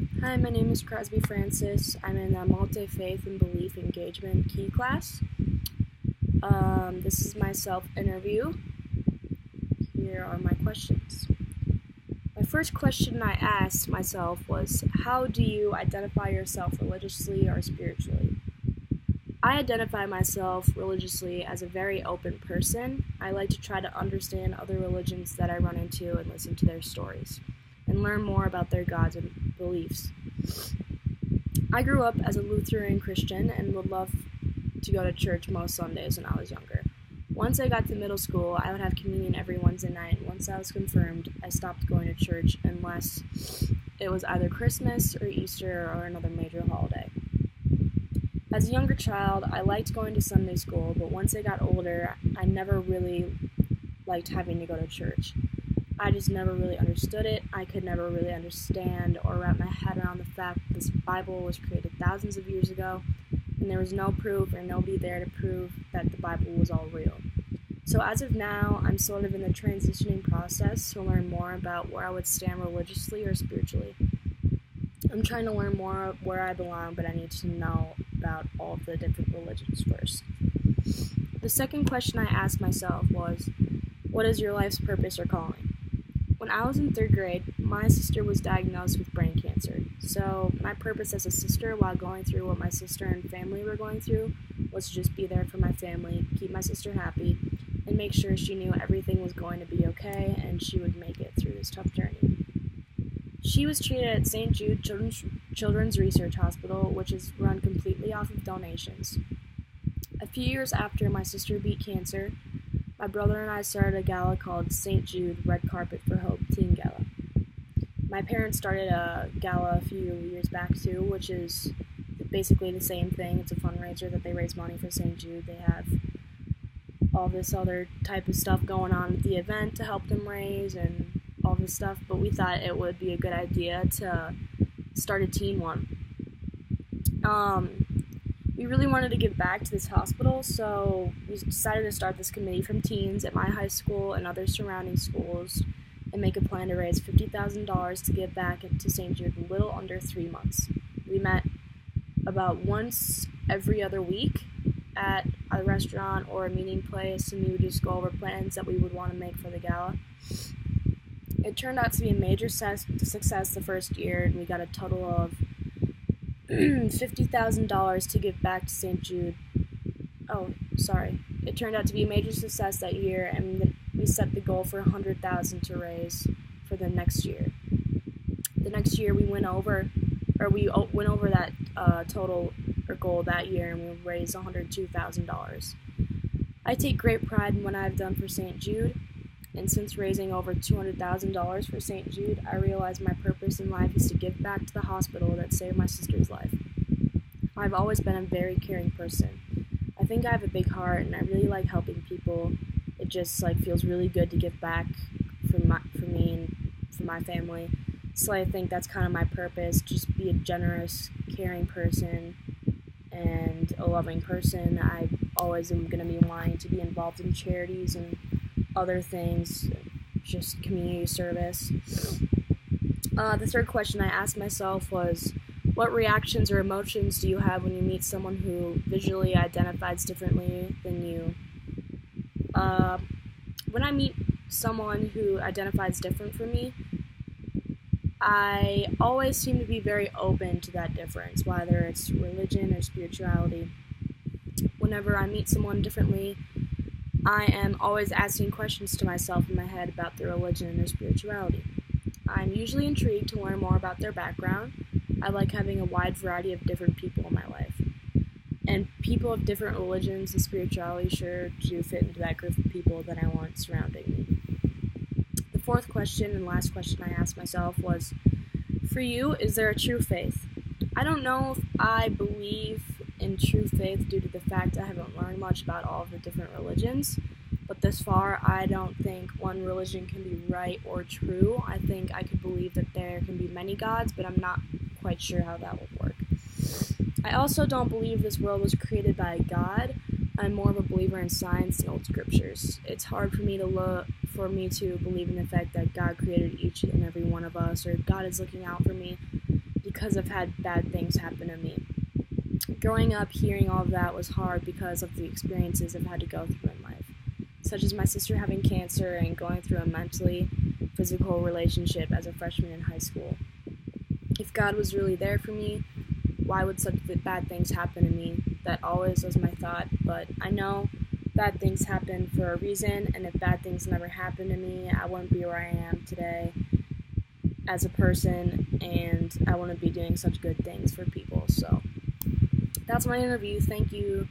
Hi, my name is Crosby Francis. I'm in the Multi-Faith and Belief Engagement Key class. This is my self-interview. Here are my questions. My first question I asked myself was, how do you identify yourself religiously or spiritually? I identify myself religiously as a very open person. I like to try to understand other religions that I run into and listen to their stories, and learn more about their gods and beliefs. I grew up as a Lutheran Christian and would love to go to church most Sundays when I was younger. Once I got to middle school, I would have communion every Wednesday night, and once I was confirmed, I stopped going to church unless it was either Christmas or Easter or another major holiday. As a younger child, I liked going to Sunday school, but once I got older, I never really liked having to go to church. I just never really understood it. I could never really understand or wrap my head around the fact that this Bible was created thousands of years ago, and there was no proof or nobody there to prove that the Bible was all real. So as of now, I'm sort of in the transitioning process to learn more about where I would stand religiously or spiritually. I'm trying to learn more where I belong, but I need to know about all of the different religions first. The second question I asked myself was, what is your life's purpose or calling? When I was in 3rd grade, my sister was diagnosed with brain cancer. So my purpose as a sister while going through what my sister and family were going through was to just be there for my family, keep my sister happy, and make sure she knew everything was going to be okay and she would make it through this tough journey. She was treated at St. Jude Children's Research Hospital, which is run completely off of donations. A few years after my sister beat cancer, my brother and I started a gala called St. Jude Red Carpet for Hope Teen Gala. My parents started a gala a few years back too, which is basically the same thing. It's a fundraiser that they raise money for St. Jude. They have all this other type of stuff going on at the event to help them raise and all this stuff, but we thought it would be a good idea to start a teen one. We really wanted to give back to this hospital, so we decided to start this committee from teens at my high school and other surrounding schools and make a plan to raise $50,000 to give back to St. Jude in a little under 3 months. We met about once every other week at a restaurant or a meeting place, and we would just go over plans that we would want to make for the gala. It turned out to be a major success the first year, and we got a total of $50,000 to give back to St. Jude. It turned out to be a major success that year, and we set the goal for $100,000 to raise for the next year. The next year we went over that total or goal that year, and we raised $102,000. I take great pride in what I've done for St. Jude. And since raising over $200,000 for St. Jude, I realized my purpose in life is to give back to the hospital that saved my sister's life. I've always been a very caring person. I think I have a big heart, and I really like helping people. It just feels really good to give back for me and for my family. So I think that's kind of my purpose: just be a generous, caring person and a loving person. I always am going to be wanting to be involved in charities and other things, just community service. The third question I asked myself was, what reactions or emotions do you have when you meet someone who visually identifies differently than you? When I meet someone who identifies different from me, I always seem to be very open to that difference, whether it's religion or spirituality. Whenever I meet someone differently, I am always asking questions to myself in my head about their religion or spirituality. I'm usually intrigued to learn more about their background. I like having a wide variety of different people in my life. And people of different religions and spirituality sure do fit into that group of people that I want surrounding me. The fourth question and last question I asked myself was, for you, is there a true faith? I don't know if I believe in true faith due to the fact I haven't learned much about all of the different religions, but thus far I don't think one religion can be right or true. I think I could believe that there can be many gods, but I'm not quite sure how that would work. I also don't believe this world was created by God. I'm more of a believer in science and old scriptures. It's hard for me to believe in the fact that God created each and every one of us, or God is looking out for me, because I've had bad things happen to me. Growing up, hearing all of that was hard because of the experiences I've had to go through in life, such as my sister having cancer and going through a mentally physical relationship as a freshman in high school. If God was really there for me, why would such bad things happen to me? That always was my thought, but I know bad things happen for a reason, and if bad things never happened to me, I wouldn't be where I am today as a person, and I wouldn't be doing such good things for people. So that's my interview. Thank you